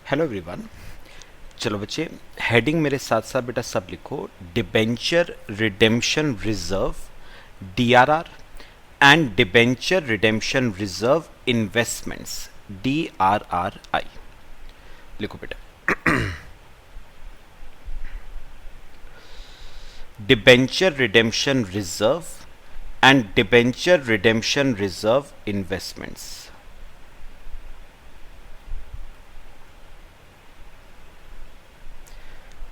Hello everyone. चलो बच्चे, heading मेरे साथ साथ बेटा सब लिखो। Debenture redemption reserve DRR and debenture redemption reserve investments DRRI लिखो बेटा। Debenture redemption reserve and debenture redemption reserve investments.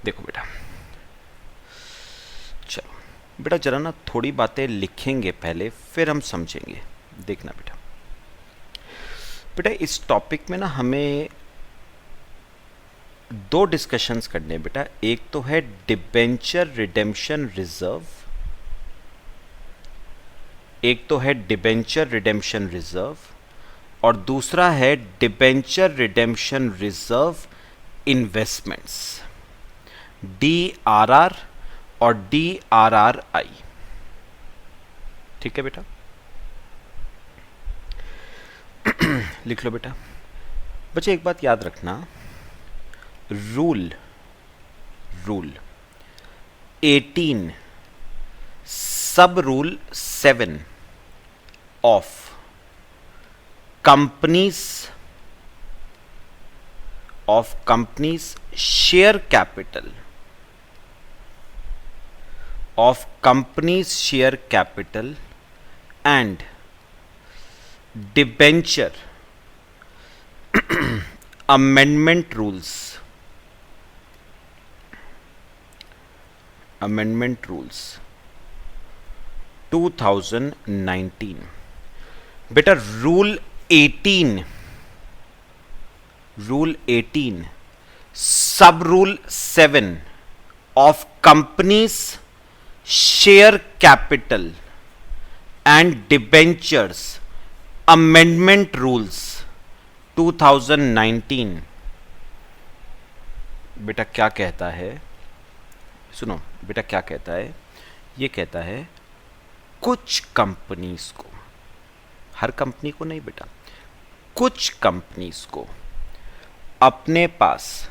देखो बेटा, चलो बेटा जरा ना थोड़ी बातें लिखेंगे पहले, फिर हम समझेंगे। देखना बेटा, बेटा इस टॉपिक में ना हमें दो डिस्कशंस करने हैं बेटा। एक तो है डिबेंचर रिडेम्पशन रिजर्व, एक तो है डिबेंचर रिडेम्पशन रिजर्व और दूसरा है debenture redemption reserve investments DRR और डीआरआरआई। ठीक है बेटा, लिख लो बेटा। बच्चे एक बात याद रखना, रूल 18 सब rule 7 of companies share capital and debenture amendment rules 2019। बेटा रूल 18 सब rule 7 of companies share capital and debentures amendment rules 2019 बेटा क्या कहता है? सुनो बेटा क्या कहता है। ये कहता है कुछ कंपनीज को, हर कंपनी को नहीं बेटा, कुछ कंपनीज को अपने पास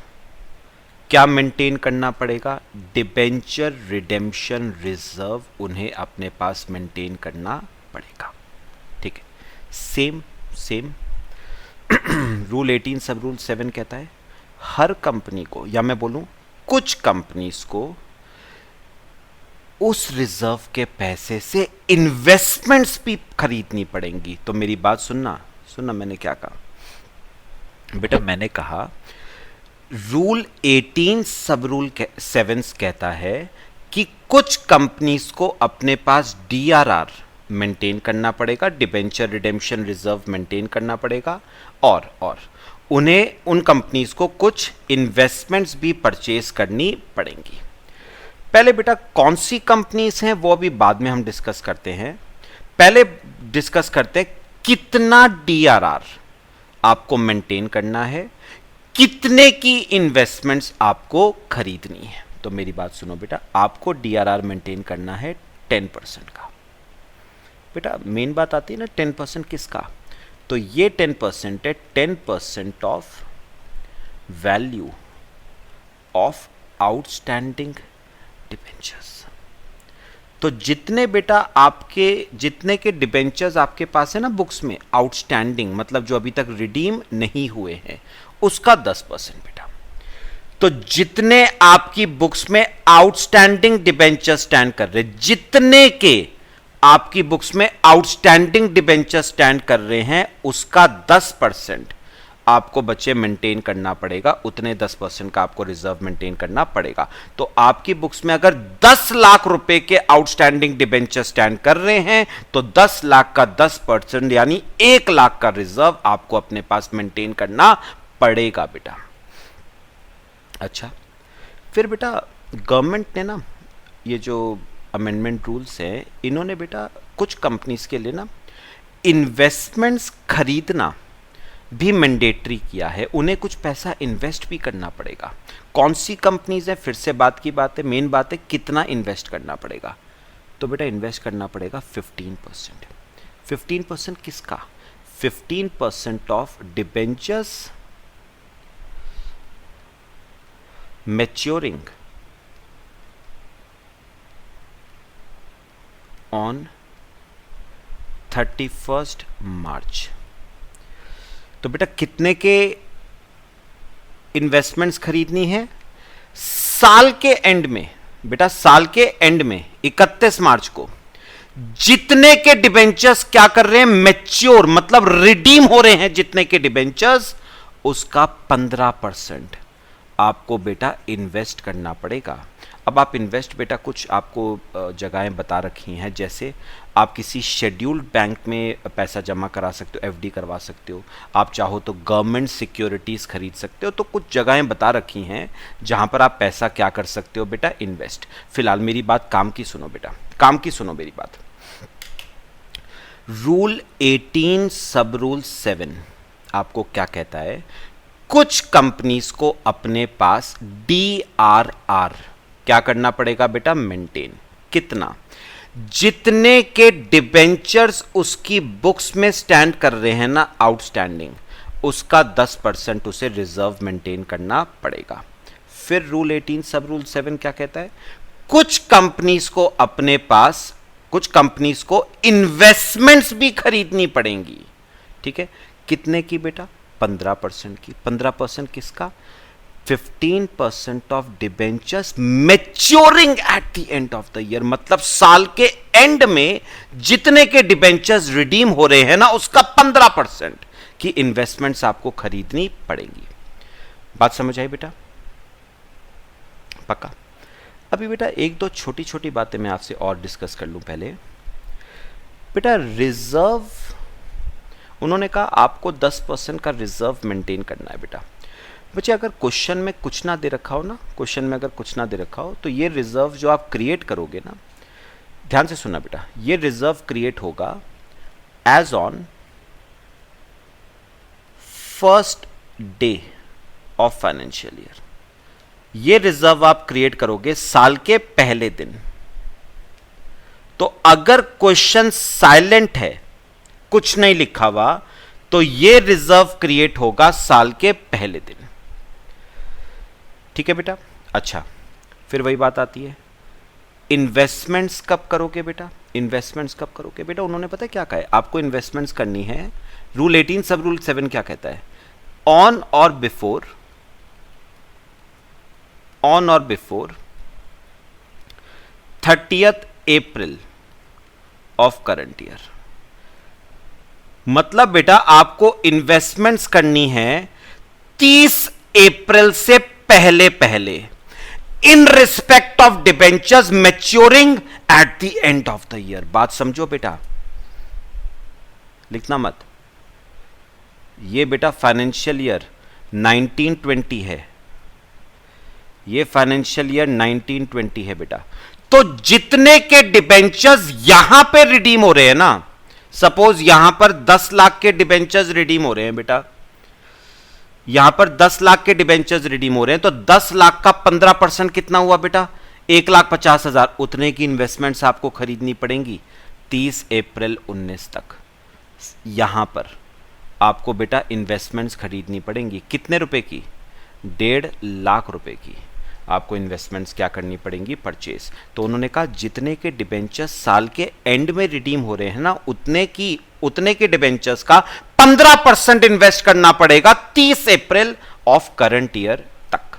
क्या मेंटेन करना पड़ेगा? डिबेंचर रिडेम्पशन रिजर्व उन्हें अपने पास मेंटेन करना पड़ेगा। ठीक है, सेम रूल 18 सब रूल 7 कहता है हर कंपनी को, या मैं बोलूं कुछ कंपनीज को उस रिजर्व के पैसे से इन्वेस्टमेंट्स भी खरीदनी पड़ेंगी। तो मेरी बात सुनना मैंने क्या कहा बेटा? मैंने कहा रूल 18 सब रूल 7 कहता है कि कुछ कंपनीज को अपने पास डीआरआर मेंटेन करना पड़ेगा, डिबेंचर रिडेम्पशन रिजर्व मेंटेन करना पड़ेगा, और उन्हें उन कंपनीज को कुछ इन्वेस्टमेंट्स भी परचेज करनी पड़ेंगी। पहले बेटा कौन सी कंपनीज हैं वो अभी बाद में हम डिस्कस करते हैं। पहले डिस्कस करते हैं कितना डीआरआर आपको मेंटेन करना है, कितने की इन्वेस्टमेंट्स आपको खरीदनी है। तो मेरी बात सुनो बेटा, आपको डीआरआर मेंटेन करना है 10% का। बेटा मेन बात आती है ना, 10% किसका? तो ये 10% है 10% of value of outstanding debentures. तो जितने बेटा आपके, जितने के डिबेंचर्स आपके पास है ना बुक्स में आउटस्टैंडिंग, मतलब जो अभी तक रिडीम नहीं हुए हैं, उसका 10% बेटा। तो जितने आपकी बुक्स में आउटस्टैंडिंग डिबेंचर स्टैंड कर रहे, जितने के आपकी बुक्स में आउटस्टैंडिंग डिबेंचर स्टैंड कर रहे हैं, उसका 10% आपको बच्चे मेंटेन करना पड़ेगा। उतने 10% का आपको रिजर्व मेंटेन करना पड़ेगा। तो आपकी बुक्स में अगर 10 लाख रुपए के आउटस्टैंडिंग डिबेंचर स्टैंड कर रहे हैं, तो 10 लाख का 10% यानी 1 लाख का रिजर्व आपको अपने पास मेंटेन करना पड़ेगा बेटा। अच्छा, फिर बेटा गवर्नमेंट ने ना ये जो अमेंडमेंट रूल्स हैं, इन्होंने बेटा कुछ कंपनीज के लिए ना इन्वेस्टमेंट्स खरीदना भी मैंडेटरी किया है। उन्हें कुछ पैसा इन्वेस्ट भी करना पड़ेगा। कौन सी कंपनीज है? फिर से बात की बात है, मेन बात है कितना इन्वेस्ट करना पड़ेगा। तो बेटा इन्वेस्ट करना पड़ेगा 15%। 15% किसका? 15% ऑफ डिबेंचर्स मैच्योरिंग ऑन 31 मार्च। तो बेटा कितने के इन्वेस्टमेंट्स खरीदनी है? साल के एंड में बेटा, साल के एंड में 31 मार्च को जितने के डिबेंचर्स क्या कर रहे हैं, मैच्योर मतलब रिडीम हो रहे हैं, जितने के डिबेंचर्स उसका 15% आपको बेटा इन्वेस्ट करना पड़ेगा। अब आप इन्वेस्ट बेटा कुछ आपको जगहें बता रखी हैं, जैसे आप किसी शेड्यूल्ड बैंक में पैसा जमा करा सकते हो, एफडी करवा सकते हो, आप चाहो तो गवर्नमेंट सिक्योरिटीज़ खरीद सकते हो। तो कुछ जगहें बता रखी हैं जहां पर आप पैसा क्या कर सकते हो बेटा, इन्वेस्ट। फिलहाल मेरी बात काम की सुनो बेटा, काम की सुनो मेरी बात। रूल 18 सब रूल 7 आपको क्या कहता है? कुछ कंपनीज को अपने पास DRR क्या करना पड़ेगा बेटा, मेंटेन। कितना? जितने के डिबेंचर्स उसकी बुक्स में स्टैंड कर रहे हैं ना आउटस्टैंडिंग, उसका 10% उसे रिजर्व मेंटेन करना पड़ेगा। फिर रूल 18 सब रूल 7 क्या कहता है? कुछ कंपनीज को अपने पास, कुछ कंपनीज को इन्वेस्टमेंट्स भी खरीदनी पड़ेंगी। ठीक है, कितने की बेटा? 15% की। 15% किसका? 15% of debentures maturing at the end of the year, मतलब साल के एंड में जितने के डिबेंचर्स रिडीम हो रहे हैं ना, उसका 15% की इन्वेस्टमेंट्स आपको खरीदनी पड़ेंगी। बात समझ आई बेटा? पक्का? अभी बेटा एक दो छोटी छोटी बातें मैं आपसे और डिस्कस कर लूं पहले। बेटा रिजर्व, उन्होंने कहा आपको 10% का रिजर्व मेंटेन करना है बेटा। बच्चे अगर क्वेश्चन में कुछ ना दे रखा हो ना, क्वेश्चन में अगर कुछ ना दे रखा हो, तो ये रिजर्व जो आप क्रिएट करोगे ना, ध्यान से सुनना बेटा, ये रिजर्व क्रिएट होगा as on first day of financial year. ये रिजर्व आप क्रिएट करोगे साल के पहले दिन। तो अगर क्वेश्चन साइलेंट है, कुछ नहीं लिखा हुआ, तो ये रिजर्व क्रिएट होगा साल के पहले दिन। ठीक है बेटा? अच्छा, फिर वही बात आती है, इन्वेस्टमेंट्स कब करोगे बेटा? इन्वेस्टमेंट्स कब करोगे बेटा? उन्होंने पता है क्या कहा है, आपको इन्वेस्टमेंट्स करनी है। रूल 18 सब रूल 7 क्या कहता है? ऑन और before 30th April of current year. मतलब बेटा आपको इन्वेस्टमेंट्स करनी है 30 अप्रैल से पहले पहले, in respect of debentures maturing at the end of the year. बात समझो बेटा, लिखना मत। ये बेटा फाइनेंशियल ईयर 1920 है, ये फाइनेंशियल ईयर 1920 है बेटा। तो जितने के डिबेंचर्स यहां पे रिडीम हो रहे हैं ना, सपोज यहां पर 10 लाख के डिबेंचर्स रिडीम हो रहे हैं बेटा, यहां पर 10 लाख के डिबेंचर्स रिडीम हो रहे हैं, तो 10 लाख का 15% कितना हुआ बेटा? 1,50,000। उतने की इन्वेस्टमेंट्स आपको खरीदनी पड़ेंगी 30 अप्रैल 19 तक। यहां पर आपको बेटा इन्वेस्टमेंट्स खरीदनी पड़ेंगी कितने रुपए की? 1.5 लाख रुपए की आपको इन्वेस्टमेंट्स क्या करनी पड़ेंगी? परचेज। तो उन्होंने कहा जितने के डिबेंचर्स साल के एंड में रिडीम हो रहे हैं ना, उतने के डिबेंचर्स का 15% इन्वेस्ट करना पड़ेगा 30 अप्रैल ऑफ करंट ईयर तक।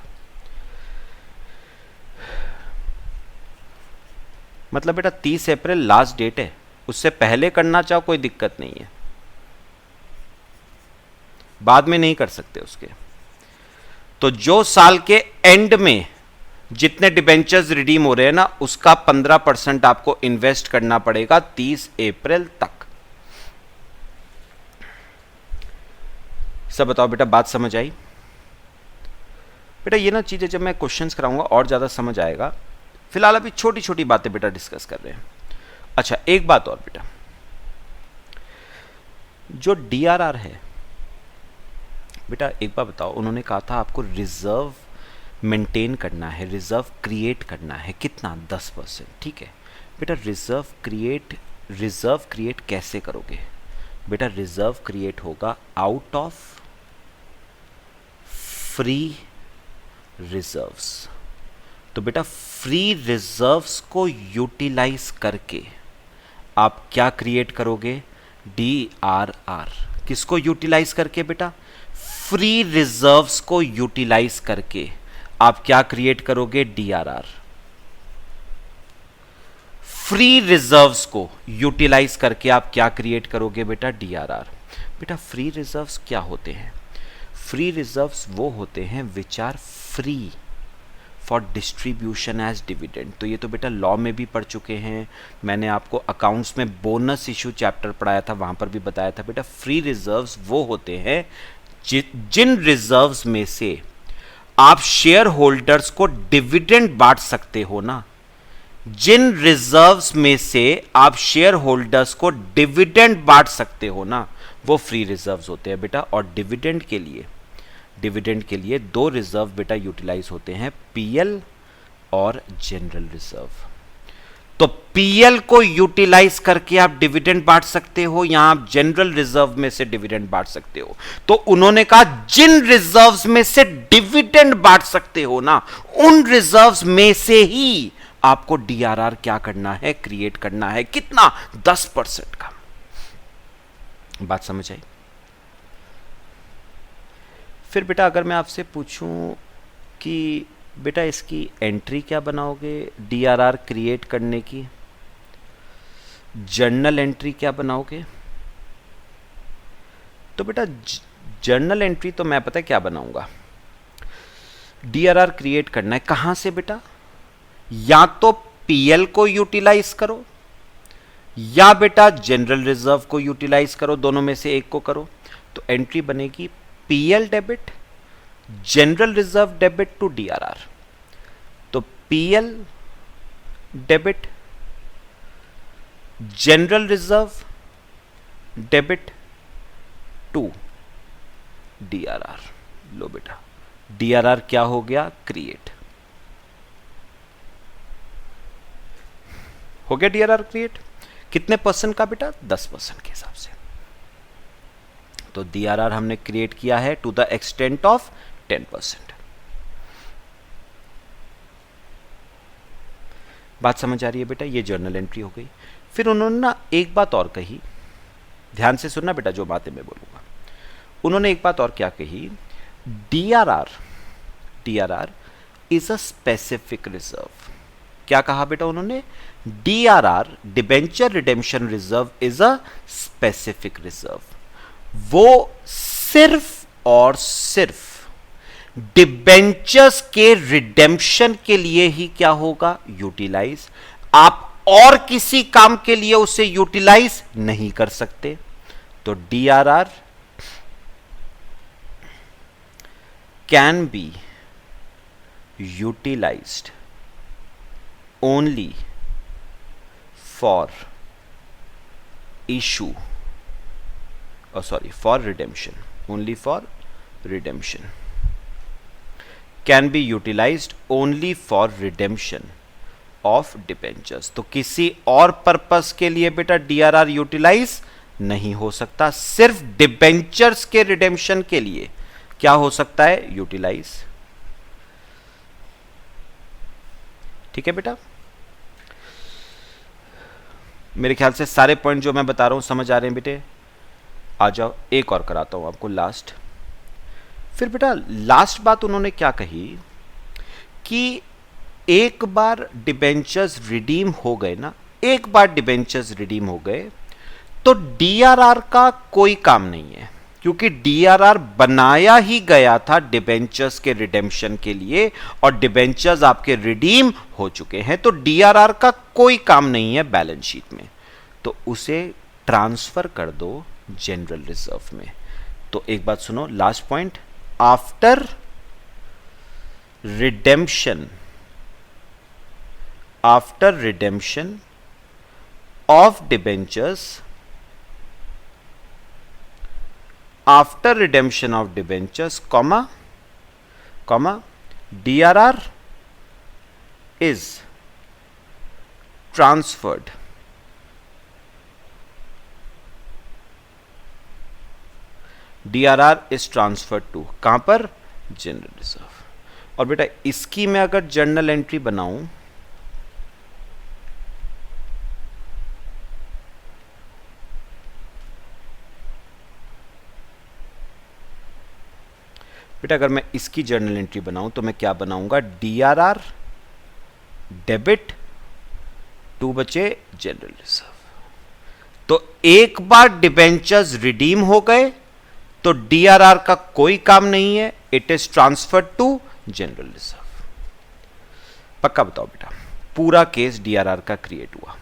मतलब बेटा 30 अप्रैल लास्ट डेट है, उससे पहले करना चाहो कोई दिक्कत नहीं है, बाद में नहीं कर सकते उसके। तो जो साल के एंड में जितने डिबेंचर्स रिडीम हो रहे हैं ना, उसका 15% आपको इन्वेस्ट करना पड़ेगा 30 अप्रैल तक। सब बताओ बेटा, बात समझ आई? बेटा ये ना चीजें जब मैं क्वेश्चंस कराऊंगा और ज्यादा समझ आएगा। फिलहाल अभी छोटी छोटी बातें बेटा डिस्कस कर रहे हैं। अच्छा एक बात और बेटा, जो DRR है बेटा, एक बार बताओ, उन्होंने कहा था आपको रिजर्व मेंटेन करना है, रिजर्व क्रिएट करना है, कितना? 10%। ठीक है बेटा, रिजर्व क्रिएट कैसे करोगे बेटा? रिजर्व क्रिएट होगा आउट ऑफ फ्री रिजर्व्स। तो बेटा फ्री रिजर्व्स को यूटिलाइज करके आप क्या क्रिएट करोगे? DRR। किसको यूटिलाइज करके बेटा? फ्री रिजर्व्स को यूटिलाइज करके आप क्या क्रिएट करोगे? DRR। फ्री रिजर्व्स को यूटिलाइज करके आप क्या क्रिएट करोगे बेटा? DRR। बेटा फ्री रिजर्व्स क्या होते हैं? फ्री रिजर्व्स वो होते हैं which are free for distribution as dividend. तो ये तो बेटा लॉ में भी पढ़ चुके हैं, मैंने आपको अकाउंट्स में बोनस इशू चैप्टर पढ़ाया था, वहां पर भी बताया था बेटा फ्री रिजर्व्स वो होते हैं जिन रिजर्व्स में से आप शेयर होल्डर्स को डिविडेंड बांट सकते हो ना। जिन रिजर्व्स में से आप शेयर होल्डर्स को डिविडेंड बांट सकते हो ना, वो फ्री रिजर्व्स होते हैं बेटा। और डिविडेंड के लिए दो रिजर्व बेटा यूटिलाइज होते हैं, पीएल और जनरल रिजर्व। तो पीएल को यूटिलाइज करके आप डिविडेंड बांट सकते हो, या आप जनरल रिजर्व में से डिविडेंड बांट सकते हो। तो उन्होंने कहा जिन रिजर्व्स में से डिविडेंड बांट सकते हो ना, उन रिजर्व्स में से ही आपको डीआरआर क्या करना है? क्रिएट करना है। कितना? 10% का। बात समझ आई? फिर बेटा अगर मैं आपसे पूछूं कि बेटा इसकी एंट्री क्या बनाओगे डीआरआर क्रिएट करने की? जर्नल एंट्री क्या बनाओगे? तो बेटा जर्नल एंट्री तो मैं पता है क्या बनाऊंगा, डीआरआर क्रिएट करना है कहां से बेटा? या तो पीएल को यूटिलाइज करो या बेटा जनरल रिजर्व को यूटिलाइज करो, दोनों में से एक को करो। तो एंट्री बनेगी PL debit general reserve debit to DRR. तो PL debit general reserve debit to DRR. लो बेटा डीआरआर क्या हो गया? क्रिएट हो गया। डीआरआर क्रिएट कितने परसेंट का बेटा? 10% के हिसाब से। तो डीआरआर हमने क्रिएट किया है टू द एक्सटेंट ऑफ 10%। बात समझ आ रही है बेटा? ये जर्नल एंट्री हो गई। फिर उन्होंने ना एक बात और कही, ध्यान से सुनना बेटा जो बातें मैं बोलूंगा। उन्होंने एक बात और क्या कही? DRR is a specific reserve. क्या कहा बेटा उन्होंने? DRR debenture redemption reserve is a specific reserve. वो सिर्फ और सिर्फ डिबेंचर्स के रिडेम्पशन के लिए ही क्या होगा? यूटिलाइज। आप और किसी काम के लिए उसे यूटिलाइज नहीं कर सकते। तो DRR can be utilised only for issue, for redemption, only for redemption, can be utilized only for redemption of debentures। तो किसी और पर्पस के लिए बेटा डीआरआर यूटिलाइज नहीं हो सकता, सिर्फ डिबेंचर्स के रिडेम्पशन के लिए क्या हो सकता है? यूटिलाइज। ठीक है बेटा? मेरे ख्याल से सारे पॉइंट जो मैं बता रहा हूं समझ आ रहे हैं बेटे? आ जाओ एक और कराता हूं आपको लास्ट। फिर बेटा लास्ट बात उन्होंने क्या कही कि एक बार डिबेंचर्स रिडीम हो गए ना, एक बार डिबेंचर्स रिडीम हो गए तो डीआरआर का कोई काम नहीं है, क्योंकि डीआरआर बनाया ही गया था डिबेंचर्स के रिडेम्पशन के लिए और डिबेंचर्स आपके रिडीम हो चुके हैं। तो डीआरआर का कोई काम नहीं है बैलेंस शीट में, तो उसे ट्रांसफर कर दो जनरल रिजर्व में। तो एक बात सुनो, last point, after redemption of debentures, after redemption of debentures, DRR is transferred to कहां पर? General reserve. और बेटा इसकी मैं अगर जर्नल एंट्री बनाऊं, बेटा अगर मैं इसकी जर्नल एंट्री बनाऊं तो मैं क्या बनाऊंगा, DRR डेबिट टू बचे जनरल रिजर्व। तो एक बार डिबेंचर्स रिडीम हो गए तो DRR का कोई काम नहीं है, it is transferred to general reserve. पक्का बताओ बेटा, पूरा केस DRR का क्रिएट हुआ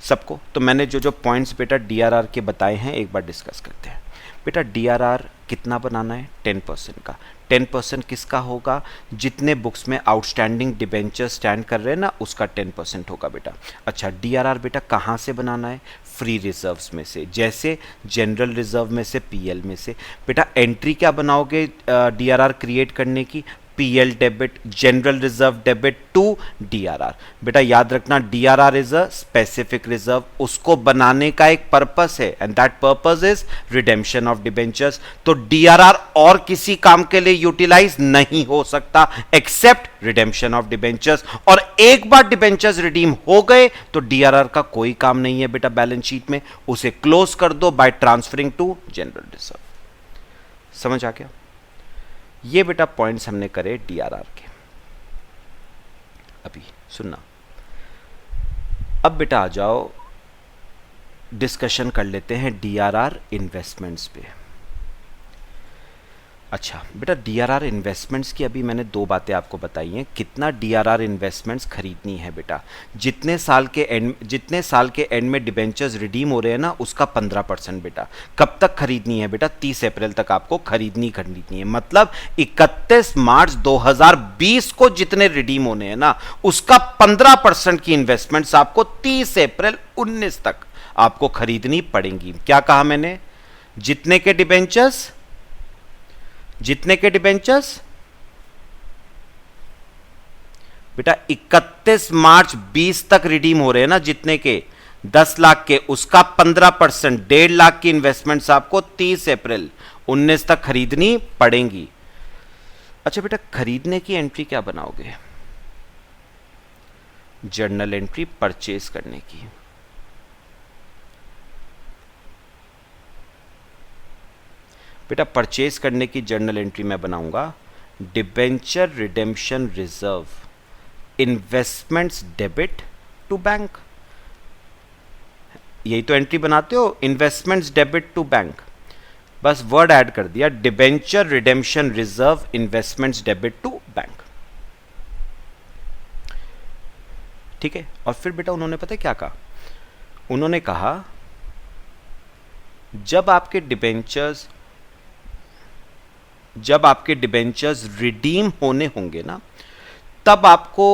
सबको। तो मैंने जो जो पॉइंट्स बेटा DRR के बताए हैं एक बार डिस्कस करते हैं। बेटा DRR कितना बनाना है, 10% का। 10% किसका होगा, जितने बुक्स में आउटस्टैंडिंग डिबेंचर स्टैंड कर रहे हैं ना उसका 10% होगा बेटा। अच्छा DRR बेटा कहाँ से बनाना है, फ्री रिजर्व्स में से, जैसे जनरल रिजर्व में से, PL में से। बेटा एंट्री क्या बनाओगे DRR क्रिएट करने की, PL debit general reserve debit to DRR। बेटा याद रखना DRR is a specific reserve, उसको बनाने का एक पर्पस है and that purpose is redemption of debentures. तो DRR और किसी काम के लिए यूटिलाइज नहीं हो सकता एक्सेप्ट रिडेम्पशन ऑफ डिबेंचर्स। और एक बार डिबेंचर्स रिडीम हो गए तो DRR का कोई काम नहीं है बेटा बैलेंस शीट में, उसे क्लोज कर दो by transferring to general reserve. समझ आ गया? ये बेटा पॉइंट्स हमने करे DRR के। अभी सुनना, अब बेटा आ जाओ डिस्कशन कर लेते हैं DRR इन्वेस्टमेंट्स पे। अच्छा बेटा DRR इन्वेस्टमेंट्स की अभी मैंने दो बातें आपको बताई हैं। कितना DRR इन्वेस्टमेंट्स खरीदनी है बेटा, जितने साल के एंड में डिबेंचर्स रिडीम हो रहे हैं ना उसका 15% बेटा। कब तक खरीदनी है बेटा, 30 अप्रैल तक आपको खरीदनी है। मतलब 31 मार्च 2020 को जितने रिडीम होने हैं ना उसका 15% की इन्वेस्टमेंट्स आपको 30 अप्रैल 19 तक आपको खरीदनी पड़ेंगी। क्या कहा मैंने, जितने के डिबेंचर्स बेटा 31 मार्च 20 तक रिडीम हो रहे हैं ना, जितने के 10 लाख के उसका 15%, 1.5 लाख की इन्वेस्टमेंट्स आपको 30 अप्रैल 19 तक खरीदनी पड़ेंगी। अच्छा बेटा खरीदने की एंट्री क्या बनाओगे, जर्नल एंट्री परचेज करने की। बेटा परचेज करने की जर्नल एंट्री मैं बनाऊंगा debenture redemption reserve investments debit to bank. यही तो एंट्री बनाते हो, इन्वेस्टमेंट्स डेबिट टू बैंक, बस वर्ड ऐड कर दिया, debenture redemption reserve investments debit to bank. ठीक है। और फिर बेटा उन्होंने पता है क्या कहा, उन्होंने कहा जब आपके डिबेंचर्स रिडीम होने होंगे ना तब आपको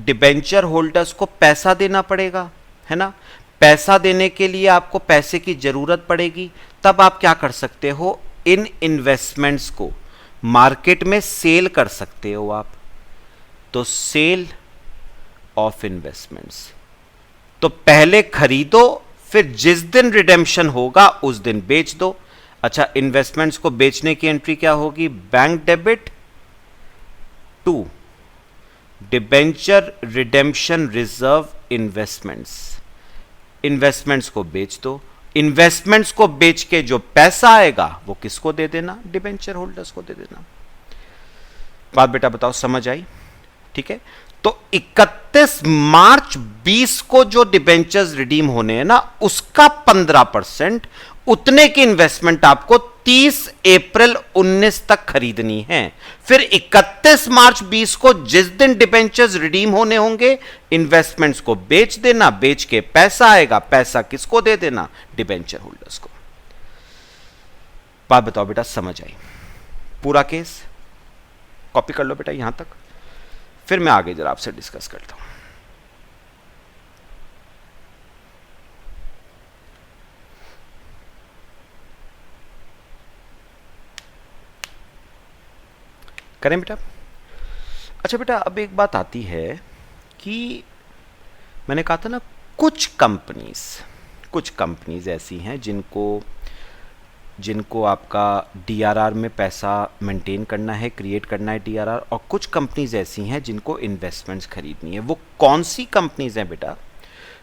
डिबेंचर होल्डर्स को पैसा देना पड़ेगा, है ना। पैसा देने के लिए आपको पैसे की जरूरत पड़ेगी, तब आप क्या कर सकते हो, इन इन्वेस्टमेंट्स को मार्केट में सेल कर सकते हो आप। तो सेल ऑफ इन्वेस्टमेंट्स, तो पहले खरीदो फिर जिस दिन रिडेम्पशन होगा उस दिन बेच दो। अच्छा इन्वेस्टमेंट्स को बेचने की एंट्री क्या होगी, bank debit to debenture redemption reserve investments. Investments को बेच दो, इन्वेस्टमेंट्स को बेच के जो पैसा आएगा वो किसको दे देना, डिबेंचर होल्डर्स को दे देना। बात बेटा बताओ समझ आई? ठीक है। तो 31 मार्च 20 को जो डिबेंचर्स रिडीम होने हैं ना उसका 15%, उतने की इन्वेस्टमेंट आपको 30 अप्रैल 19 तक खरीदनी है। फिर 31 मार्च 20 को जिस दिन डिबेंचर्स रिडीम होने होंगे इन्वेस्टमेंट्स को बेच देना, बेच के पैसा आएगा, पैसा किसको दे देना, डिबेंचर होल्डर्स को। बात बताओ बेटा समझ आई? पूरा केस कॉपी कर लो बेटा यहां तक, फिर मैं आगे जरा आपसे डिस्कस करता हूं। करें बेटा? अच्छा बेटा अब एक बात आती है कि मैंने कहा था ना कुछ कंपनीज ऐसी हैं जिनको जिनको आपका डीआरआर में पैसा मेंटेन करना है, क्रिएट करना है डीआरआर, और कुछ कंपनीज ऐसी हैं जिनको इन्वेस्टमेंट्स खरीदनी है। वो कौन सी कंपनीज हैं बेटा?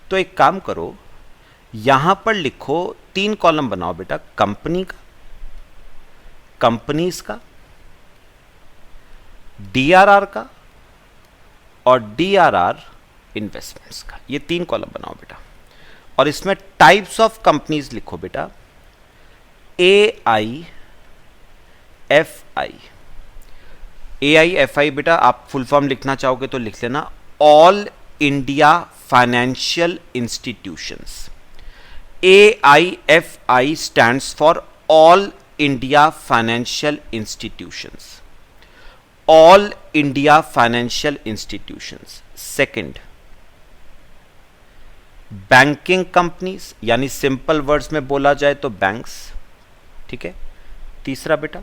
तो एक काम करो, यहां पर लिखो, 3 कॉलम बनाओ बेटा, कंपनी का, कंपनीज का, डीआरआर का और डीआरआर इन्वेस्टमेंट्स का। ये 3 कॉलम बनाओ बेटा, और इसमें टाइप्स ऑफ कंपनीज लिखो बेटा, AIFI। AIFI बेटा आप फुल फॉर्म लिखना चाहोगे तो लिख लेना, all India financial institutions. AIFI stands for all India financial institutions, all India financial institutions. Second, banking companies, यानी सिंपल वर्ड्स में बोला जाए तो बैंक्स, ठीक है। तीसरा बेटा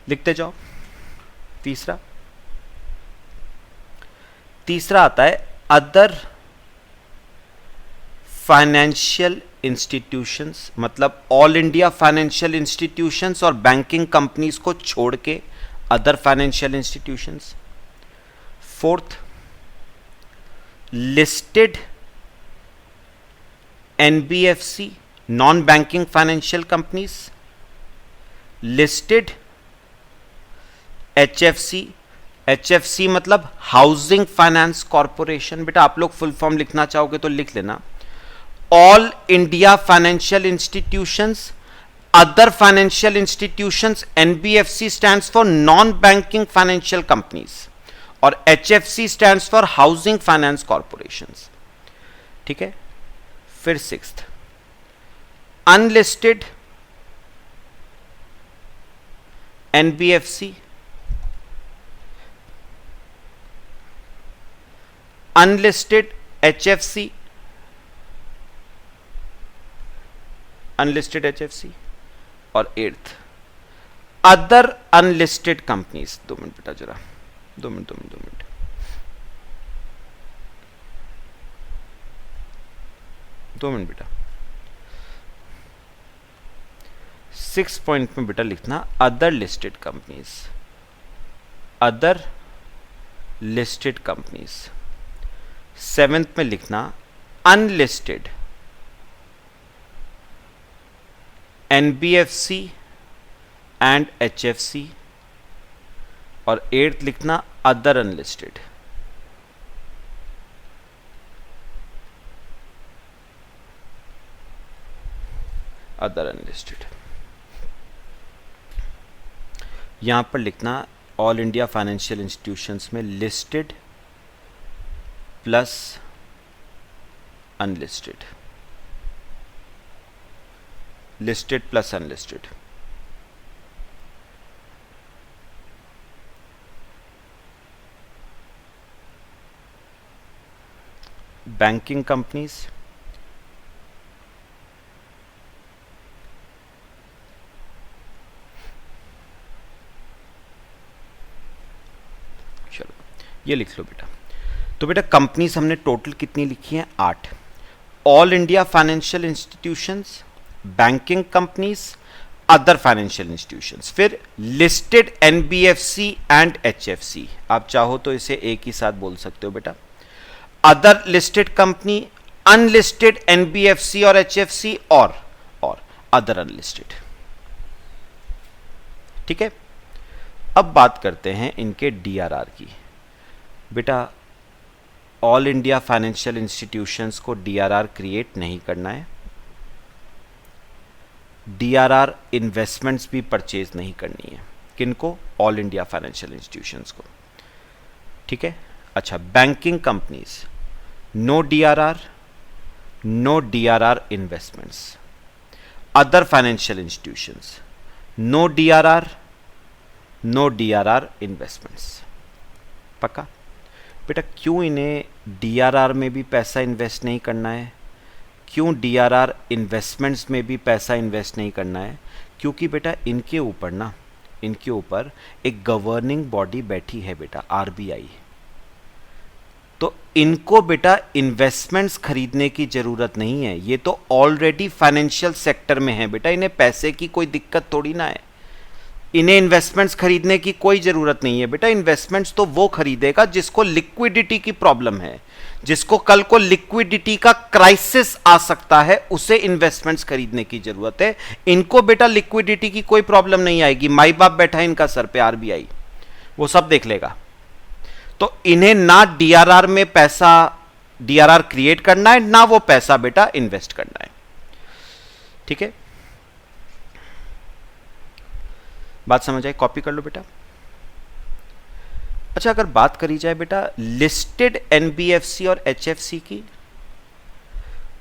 लिखते जाओ, तीसरा आता है अदर फाइनेंशियल इंस्टीट्यूशंस, मतलब ऑल इंडिया फाइनेंशियल इंस्टीट्यूशंस और बैंकिंग कंपनीज को छोड़ के other financial institutions. Fourth, listed NBFC, non banking financial companies, listed HFC मतलब हाउसिंग फाइनेंस कॉरपोरेशन। बेटा आप लोग फुल फॉर्म लिखना चाहोगे तो लिख लेना, all India financial institutions, other financial institutions. NBFC stands for non banking financial companies और HFC stands for housing finance corporations, ठीक है। फिर sixth, unlisted NBFC, unlisted HFC, unlisted HFC, और eighth, other unlisted companies. 2 minute बेटा, जरा 2 minute 2 minute बेटा। 6 point में बेटा लिखना other listed companies, other listed companies. 7th में लिखना अनलिस्टेड NBFC एंड HFC, और 8th लिखना अदर अनलिस्टेड। अदर अनलिस्टेड यहां पर लिखना ऑल इंडिया फाइनेंशियल इंस्टीट्यूशंस में listed plus unlisted, listed plus unlisted. Banking companies, चलो ये लिख लो बेटा। तो बेटा कंपनीज हमने टोटल कितनी लिखी हैं? 8। All India financial institutions, banking companies, other financial institutions, फिर लिस्टेड NBFC एंड HFC। आप चाहो तो इसे एक ही साथ बोल सकते हो बेटा, other listed company, unlisted NBFC और HFC, और अदर अनलिस्टेड, ठीक है। अब बात करते हैं इनके DRR की। बेटा ऑल इंडिया फाइनेंशियल इंस्टीट्यूशंस को DRR क्रिएट नहीं करना है, DRR इन्वेस्टमेंट्स भी परचेज नहीं करनी है। किनको? ऑल इंडिया फाइनेंशियल इंस्टीट्यूशंस को, ठीक है। अच्छा, banking companies, no DRR, no DRR investments. Other financial institutions, no DRR, no DRR investments. पक्का बेटा? क्यों इन्हें DRR में भी पैसा इन्वेस्ट नहीं करना है? क्यों DRR इन्वेस्टमेंट्स में भी पैसा इन्वेस्ट नहीं करना है? क्योंकि बेटा इनके ऊपर एक गवर्निंग बॉडी बैठी है बेटा, RBI। तो इनको बेटा इन्वेस्टमेंट्स खरीदने की जरूरत नहीं है, ये तो ऑलरेडी फाइनेंशियल सेक्टर में है बेटा, इन्हें पैसे की कोई दिक्कत थोड़ी ना है, इन्हें इन्वेस्टमेंट्स खरीदने की कोई जरूरत नहीं है बेटा। इन्वेस्टमेंट्स तो वो खरीदेगा जिसको लिक्विडिटी की प्रॉब्लम है, जिसको कल को लिक्विडिटी का क्राइसिस आ सकता है, उसे इन्वेस्टमेंट्स खरीदने की जरूरत है। इनको बेटा लिक्विडिटी की कोई प्रॉब्लम नहीं आएगी, माई बाप बैठा है इनका सर पे आरबीआई, वो सब देख लेगा। तो इन्हें ना डीआरआर में पैसा, डीआरआर क्रिएट करना है, ना वो पैसा बेटा इन्वेस्ट करना है। ठीक है, बात समझ आई? कॉपी कर लो बेटा। अच्छा, अगर बात करी जाए बेटा लिस्टेड एनबीएफसी और एचएफसी की,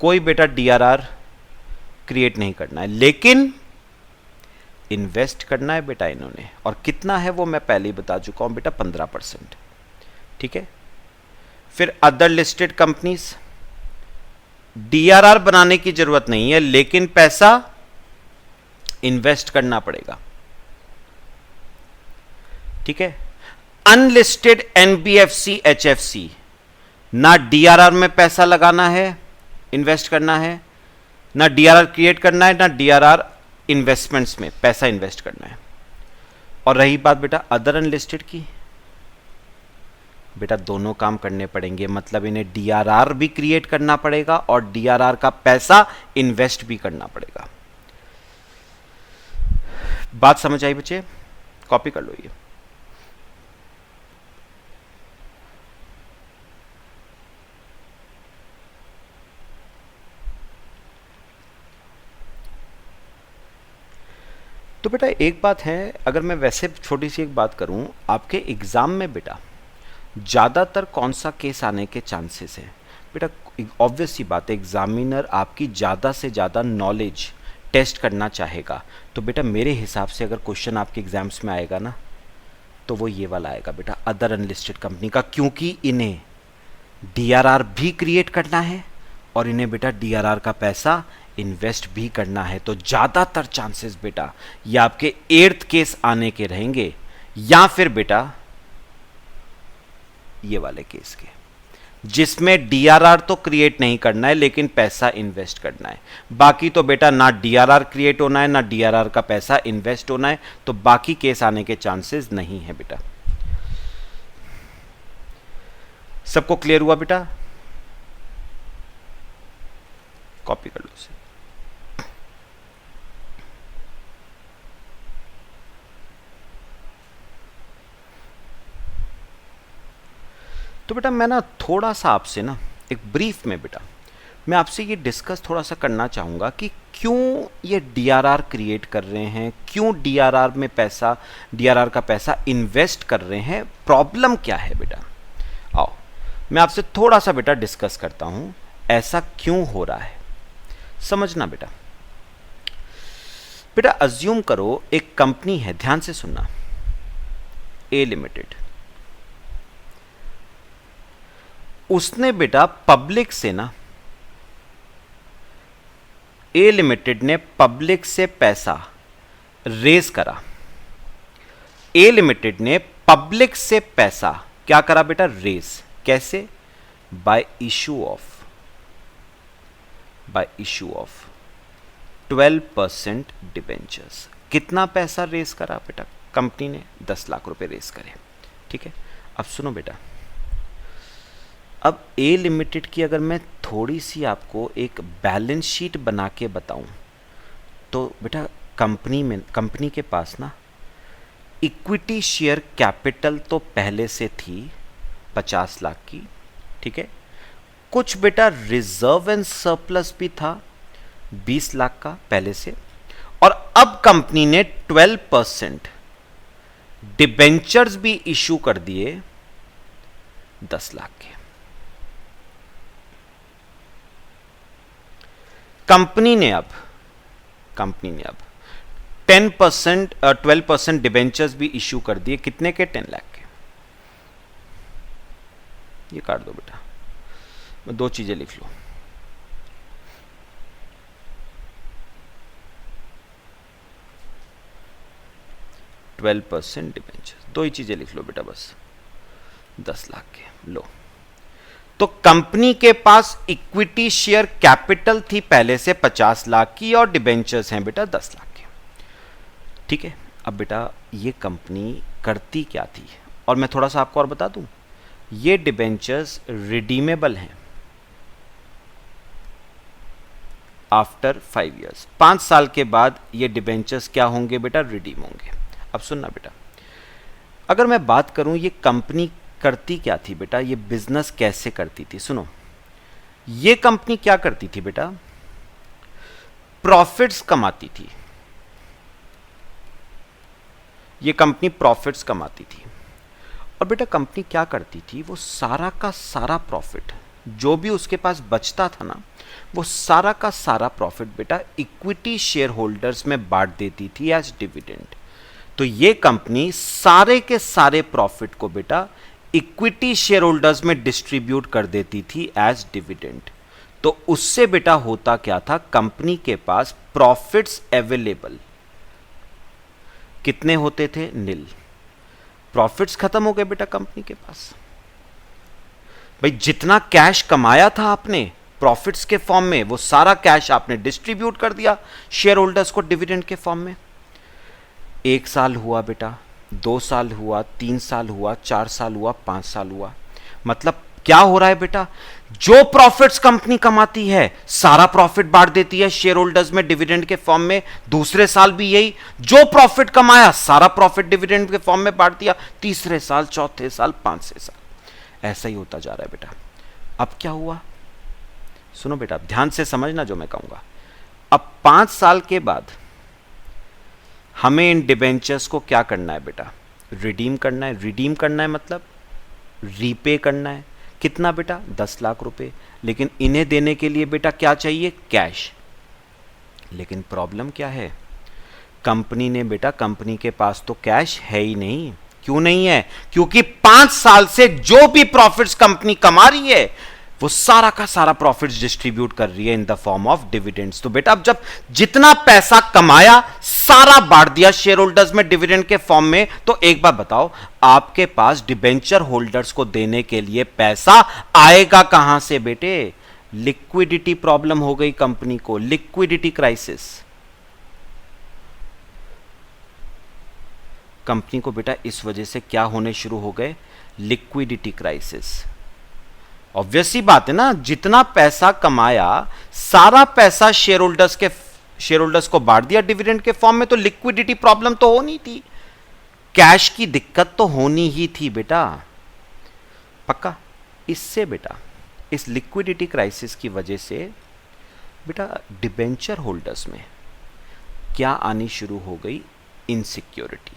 कोई बेटा डीआरआर क्रिएट नहीं करना है, लेकिन इन्वेस्ट करना है बेटा इन्होंने, और कितना है वो मैं पहले ही बता चुका हूं बेटा, 15%। ठीक है, फिर अदर लिस्टेड कंपनीज, डीआरआर बनाने की जरूरत नहीं है, लेकिन पैसा इन्वेस्ट करना पड़ेगा। ठीक है, अनलिस्टेड एनबीएफसी एचएफसी, ना डीआरआर में पैसा लगाना है, इन्वेस्ट करना है, ना डीआरआर क्रिएट करना है, ना डीआरआर इन्वेस्टमेंट्स में पैसा इन्वेस्ट करना है। और रही बात बेटा अदर अनलिस्टेड की, बेटा दोनों काम करने पड़ेंगे, मतलब इन्हें डीआरआर भी क्रिएट करना पड़ेगा और डीआरआर का पैसा इन्वेस्ट भी करना पड़ेगा। बात समझ आई बच्चे? कॉपी कर लो ये। तो बेटा एक बात है, अगर मैं वैसे छोटी सी एक बात करूं, आपके एग्जाम में बेटा ज़्यादातर कौन सा केस आने के चांसेस हैं? बेटा ऑब्वियस सी बात है, एग्जामिनर आपकी ज़्यादा से ज़्यादा नॉलेज टेस्ट करना चाहेगा। तो बेटा मेरे हिसाब से अगर क्वेश्चन आपके एग्जाम्स में आएगा ना, तो वो ये वाला आएगा बेटा, अदर अनलिस्टेड कंपनी का, क्योंकि इन्हें डीआरआर भी क्रिएट करना है और इन्हें बेटा डीआरआर का पैसा इन्वेस्ट भी करना है। तो ज़्यादातर चांसेस बेटा ये आपके 8th केस आने के रहेंगे, या फिर बेटा ये वाले केस के, जिसमें डीआरआर तो क्रिएट नहीं करना है लेकिन पैसा इन्वेस्ट करना है। बाकी तो बेटा ना डीआरआर क्रिएट होना है, ना डीआरआर का पैसा इन्वेस्ट होना है, तो बाकी केस आने के चांसेस नहीं है बेटा। सबको क्लियर हुआ बेटा? कॉपी कर लो उसे। तो बेटा मैं ना थोड़ा सा आपसे ना एक ब्रीफ में बेटा मैं आपसे ये डिस्कस थोड़ा सा करना चाहूँगा कि क्यों ये डीआरआर क्रिएट कर रहे हैं, क्यों डीआरआर में पैसा, डीआरआर का पैसा इन्वेस्ट कर रहे हैं, प्रॉब्लम क्या है बेटा। आओ मैं आपसे थोड़ा सा बेटा डिस्कस करता हूँ ऐसा क्यों हो रहा है, समझना बेटा। बेटा अज्यूम करो एक कंपनी है, ध्यान से सुनना, ए लिमिटेड, उसने बेटा पब्लिक से ना, ए लिमिटेड ने पब्लिक से पैसा रेज करा। ए लिमिटेड ने पब्लिक से पैसा क्या करा बेटा, रेज। कैसे? Bye issue of 12% debentures. कितना पैसा रेज करा बेटा कंपनी ने? 10 लाख रुपए रेज करे। ठीक है, अब सुनो बेटा, अब ए लिमिटेड की अगर मैं थोड़ी सी आपको एक बैलेंस शीट बना के बताऊं, तो बेटा कंपनी के पास ना इक्विटी शेयर कैपिटल तो पहले से थी 50 लाख की। ठीक है, कुछ बेटा रिजर्व एंड सरप्लस भी था 20 लाख का पहले से, और अब कंपनी ने 12% डिबेंचर्स भी इशू कर दिए 10 लाख के। कंपनी ने अब 12% डिबेंचर्स भी इशू कर दिए, कितने के? 10 लाख के। ये काट दो बेटा, मैं 2 चीजें लिख लो। $12% डिबेंचर, 2 ही चीजें लिख लो बेटा बस, 10 लाख के। लो तो कंपनी के पास इक्विटी शेयर कैपिटल थी पहले से 50 लाख की और डिबेंचर्स हैं बेटा 10 लाख के। ठीक है, अब बेटा ये कंपनी करती क्या थी, और मैं थोड़ा सा आपको और बता दूं, ये डिबेंचर्स रिडीमेबल हैं आफ्टर 5 इयर्स। 5 साल के बाद ये डिबेंचर्स क्या होंगे बेटा, रिडीम होंगे। अब सुनना बेटा, अगर मैं बात करूं ये कंपनी करती क्या थी बेटा, ये बिजनेस कैसे करती थी, सुनो। ये कंपनी क्या करती थी बेटा, प्रॉफिट्स कमाती थी। ये कंपनी प्रॉफिट्स कमाती थी, और बेटा कंपनी क्या करती थी, वो सारा का सारा प्रॉफिट जो भी उसके पास बचता था ना, वो सारा का सारा प्रॉफिट बेटा इक्विटी शेयर होल्डर्स में बांट देती थी एज डिविडेंड। तो ये कंपनी सारे के सारे प्रॉफिट को बेटा इक्विटी शेयर होल्डर्स में डिस्ट्रीब्यूट कर देती थी एज डिविडेंड। तो उससे बेटा होता क्या था, कंपनी के पास प्रॉफिट्स अवेलेबल कितने होते थे, नील। प्रॉफिट्स खत्म हो गए बेटा कंपनी के पास। भाई जितना कैश कमाया था आपने प्रॉफिट्स के फॉर्म में, वो सारा कैश आपने डिस्ट्रीब्यूट कर दिया शेयर होल्डर्स को डिविडेंड के फॉर्म में। 1 साल हुआ बेटा, 2 साल हुआ, 3 साल हुआ, 4 साल हुआ, 5 साल हुआ। मतलब क्या हो रहा है बेटा, जो प्रॉफिट्स कंपनी कमाती है सारा प्रॉफिट बांट देती है शेयर होल्डर्स में डिविडेंड के फॉर्म में। दूसरे साल भी यही, जो प्रॉफिट कमाया सारा प्रॉफिट डिविडेंड के फॉर्म में बांट दिया। तीसरे साल, चौथे साल, 5वें साल, ऐसा ही होता जा रहा है बेटा। अब क्या हुआ, सुनो बेटा ध्यान से समझना जो मैं कहूंगा। अब 5 साल के बाद हमें इन डिबेंचर्स को क्या करना है बेटा, रिडीम करना है। रिडीम करना है मतलब रीपे करना है। कितना बेटा, 10 लाख रुपए। लेकिन इन्हें देने के लिए बेटा क्या चाहिए, कैश। लेकिन प्रॉब्लम क्या है, कंपनी ने बेटा, कंपनी के पास तो कैश है ही नहीं। क्यों नहीं है, क्योंकि 5 साल से जो भी प्रॉफिट्स कंपनी कमा रही है वो सारा का सारा प्रॉफिट्स डिस्ट्रीब्यूट कर रही है in the form of dividends. तो बेटा अब जब जितना पैसा कमाया सारा बांट दिया शेयर होल्डर्स में डिविडेंड के फॉर्म में, तो एक बात बताओ, आपके पास डिबेंचर होल्डर्स को देने के लिए पैसा आएगा कहां से बेटे। लिक्विडिटी प्रॉब्लम हो गई कंपनी को, लिक्विडिटी क्राइसिस। कंपनी को बेटा इस वजह से क्या होने शुरू हो गए, लिक्विडिटी क्राइसिस। ऑब्वियस ही बात है ना, जितना पैसा कमाया सारा पैसा शेयर होल्डर्स को बांट दिया डिविडेंड के फॉर्म में, तो लिक्विडिटी प्रॉब्लम तो होनी थी, कैश की दिक्कत तो होनी ही थी बेटा, पक्का। इससे बेटा, इस लिक्विडिटी क्राइसिस की वजह से बेटा डिबेंचर होल्डर्स में क्या आनी शुरू हो गई, इनसिक्योरिटी।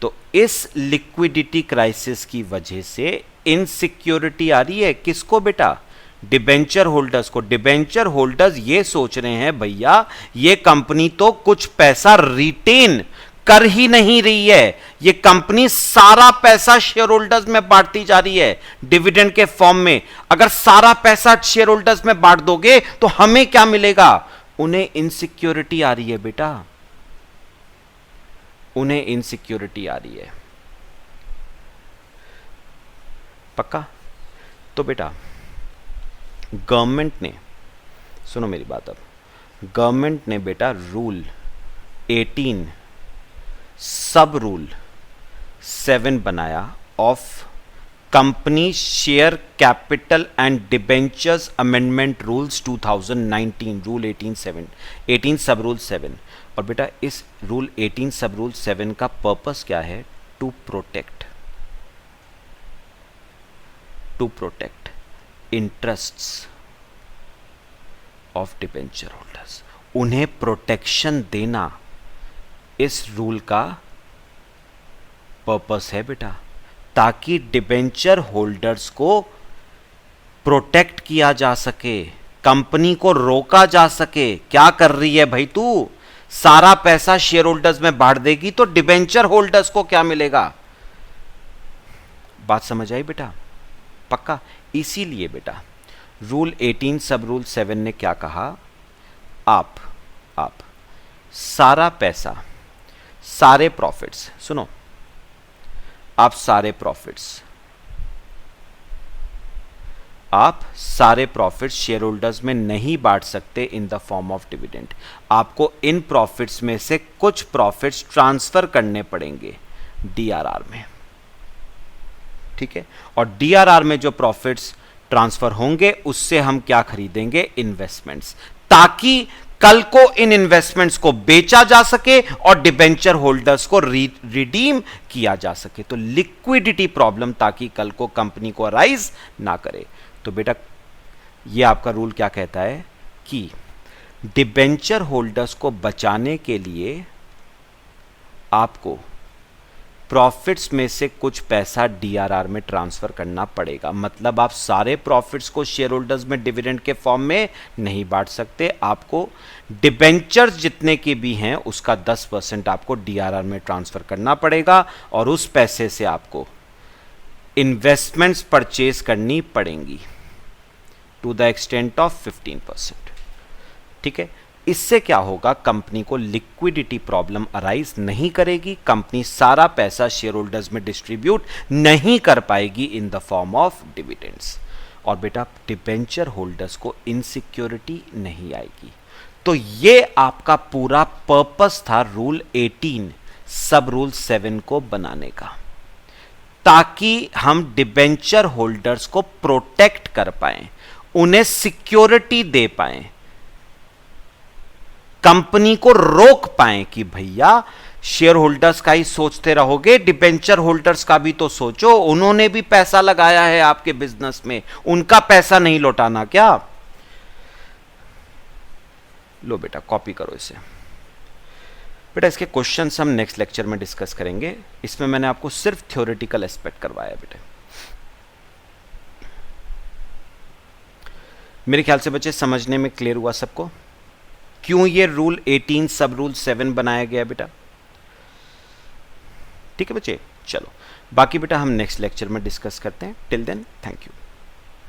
तो इस लिक्विडिटी क्राइसिस की वजह से इनसिक्योरिटी आ रही है किसको बेटा, डिबेंचर होल्डर्स को। डिबेंचर होल्डर्स ये सोच रहे हैं भैया ये कंपनी तो कुछ पैसा रिटेन कर ही नहीं रही है, ये कंपनी सारा पैसा शेयर होल्डर्स में बांटती जा रही है डिविडेंड के फॉर्म में। अगर सारा पैसा शेयर होल्डर्स में बांट दोगे तो हमें क्या मिलेगा, उन्हें इनसिक्योरिटी आ रही है बेटा, उन्हें इनसिक्योरिटी आ रही है, पक्का। तो बेटा गवर्नमेंट ने, सुनो मेरी बात, अब गवर्नमेंट ने बेटा रूल 18 सब रूल 7 बनाया of company share capital and debentures amendment rules 2019, rule 18 सब रूल 7। और बेटा इस रूल 18 सब रूल 7 का पर्पस क्या है, to protect interests of debenture holders. उन्हें प्रोटेक्शन देना इस रूल का पर्पस है बेटा, ताकि डिबेंचर होल्डर्स को प्रोटेक्ट किया जा सके, कंपनी को रोका जा सके। क्या कर रही है भाई तू, सारा पैसा शेयर होल्डर्स में बांट देगी तो डिबेंचर होल्डर्स को क्या मिलेगा। बात समझ आई बेटा, पक्का। इसीलिए बेटा रूल 18 सब रूल 7 ने क्या कहा, आप सारा पैसा, सारे प्रॉफिट्स, सुनो, आप सारे प्रॉफिट्स आप सारे प्रॉफिट्स शेयर होल्डर्स में नहीं बांट सकते in the form of dividend. आपको इन प्रॉफिट्स में से कुछ प्रॉफिट्स ट्रांसफर करने पड़ेंगे डीआरआर में, ठीक है। और डीआरआर में जो प्रॉफिट्स ट्रांसफर होंगे उससे हम क्या खरीदेंगे, इन्वेस्टमेंट्स, ताकि कल को इन इन्वेस्टमेंट्स को बेचा जा सके और डिबेंचर होल्डर्स को रिडीम किया जा सके। तो लिक्विडिटी प्रॉब्लम ताकि कल को कंपनी को अराइज ना करे। तो बेटा ये आपका रूल क्या कहता है कि डिबेंचर होल्डर्स को बचाने के लिए आपको प्रॉफिट्स में से कुछ पैसा डीआरआर में ट्रांसफर करना पड़ेगा। मतलब आप सारे प्रॉफिट्स को शेयर होल्डर्स में डिविडेंड के फॉर्म में नहीं बांट सकते। आपको डिबेंचर्स जितने के भी हैं उसका 10% आपको डीआरआर में ट्रांसफर करना पड़ेगा और उस पैसे से आपको इन्वेस्टमेंट्स परचेज करनी पड़ेंगी टू द एक्सटेंट ऑफ 15%, ठीक है। इससे क्या होगा, कंपनी को लिक्विडिटी प्रॉब्लम अराइज नहीं करेगी, कंपनी सारा पैसा शेयर होल्डर्स में डिस्ट्रीब्यूट नहीं कर पाएगी in the form of dividends. और बेटा डिबेंचर होल्डर्स को इनसिक्योरिटी नहीं आएगी। तो ये आपका पूरा पर्पस था रूल 18 सब रूल 7 को बनाने का, ताकि हम डिबेंचर होल्डर्स को प्रोटेक्ट कर पाएं, उन्हें सिक्योरिटी दे पाएं, कंपनी को रोक पाएं कि भैया शेयर होल्डर्स का ही सोचते रहोगे, डिबेंचर होल्डर्स का भी तो सोचो, उन्होंने भी पैसा लगाया है आपके बिजनेस में, उनका पैसा नहीं लौटाना क्या। लो बेटा कॉपी करो इसे। बेटा इसके क्वेश्चंस हम नेक्स्ट लेक्चर में डिस्कस करेंगे। इसमें मैंने आपको सिर्फ थ्योरेटिकल एस्पेक्ट करवाया बेटे। मेरे ख्याल से बच्चे समझने में क्लियर हुआ सबको क्यों ये रूल 18 सब रूल 7 बनाया गया बेटा, ठीक है बच्चे। चलो बाकी बेटा हम नेक्स्ट लेक्चर में डिस्कस करते हैं। Till then thank you.